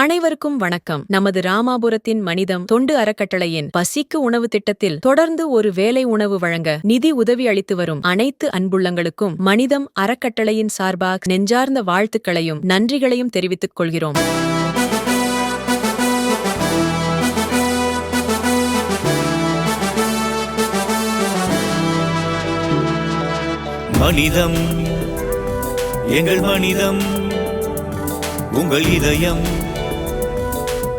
அனைவருக்கும் வணக்கம். நமது ராமாபுரத்தின் மனிதம் தொண்டு அறக்கட்டளையின் பசிக்கு உணவு திட்டத்தில் தொடர்ந்து ஒரு வேலை உணவு வழங்க நிதி உதவி அளித்து வரும் அனைத்து அன்புள்ளங்களுக்கும் மனிதம் அறக்கட்டளையின் சார்பாக நெஞ்சார்ந்த வாழ்த்துக்களையும் நன்றிகளையும் தெரிவித்துக் கொள்கிறோம். மனிதம் எங்கள் மனிதம், உங்கள் இதயம்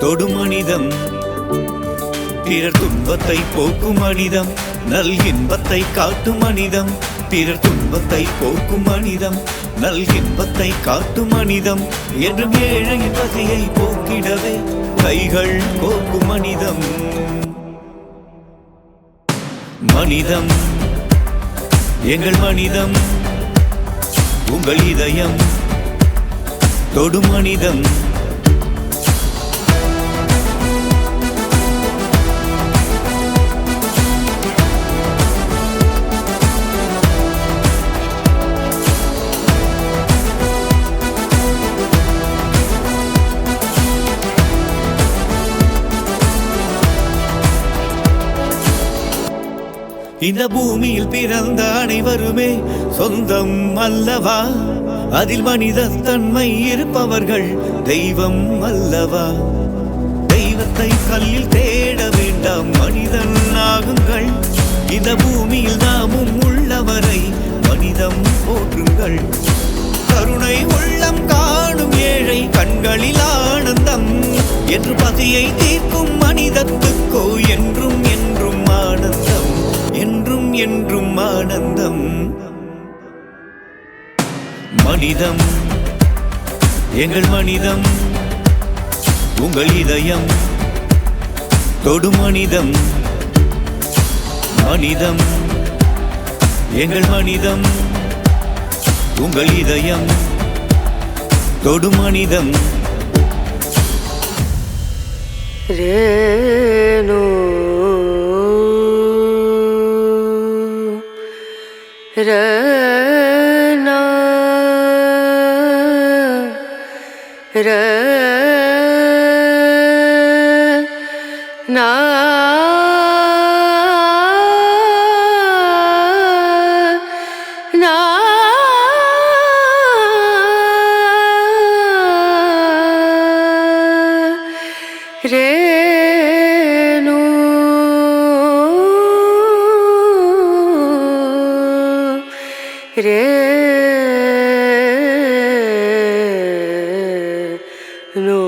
தொடு மனிதம், பிறர் துன்பத்தை போக்கும் மனிதம், நல் இன்பத்தை காட்டும் மனிதம், பிறர் துன்பத்தை போக்கும் மனிதம், நல் இன்பத்தை காட்டும் மனிதம், என்றும் ஏழையின் பசியை போக்கிடவே கைகள் கோக்கும் மனிதம். மனிதம் எங்கள் மனிதம், உங்கள் இதயம் தொடு மனிதம். இந்த பூமியில் பிறந்த அனைவருமே சொந்தம் அல்லவா? அதில் மனித தன்மை இருப்பவர்கள் தெய்வம் அல்லவா? தெய்வத்தை கல்லில் தேட வேண்டாம், மனிதன் ஆகுங்கள். இந்த பூமியில் நாமும் உள்ளவரை மனிதம் போற்றுங்கள். கருணை உள்ளம் காணும் ஏழை கண்களில் ஆனந்தம், என்று பசியை தீர்க்கும் மனிதத்துக்கோ என்றும் என்றும் ஆனந்தம், என்றும் என்றும் ஆனந்தம். மனிதம் எங்கள் மனிதம், உங்கள் இதயம் தொடு மனிதம். மனிதம் எங்கள் மனிதம், உங்கள் இதயம் தொடு மனிதம். ரேனோ ரேனா ரேனா ரேனு ரேனு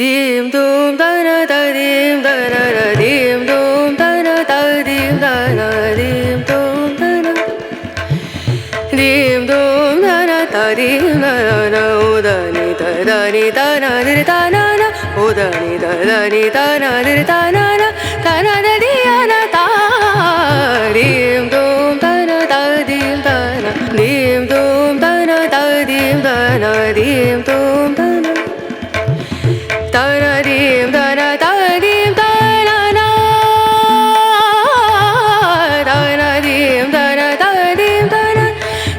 தீம் தூம் தன ததீம் தன தீம் தூம் தன ததீம் தன தீம் தூம் தன தீம் தூம் தன ததீம் தன உதனி ததனி தன திருதனன உதனி ததனி தன திருதனன தன ததியன தாதீம் தூம் தன ததீம் தன தீம் தூம் தன ததீம் தன தீம் தூம் தன தனதீம் தன ததீம் தனனா தனதீம் தன ததீம் தன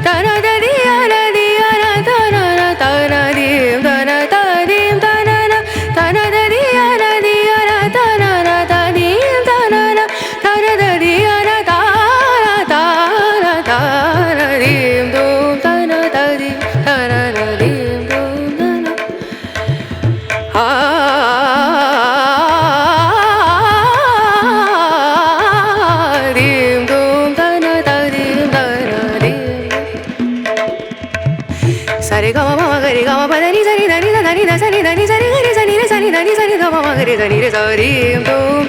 தனததியன தியன தனன தனதீம் தன ததீம் தனன தனததியன தியன தனன ததீம் தனன தனததியன தான தான தானதீம் தூம் தன ததீம் தனதீம் தூம் தன தீம் தூம் தன ததீம் தனதீம் சரி கம மம கரி கம பதனி சரி தனி தனி சரி தனி சரி கரி சனி சனி தனி சரி கம ம கரி சனி சரீம் தூம்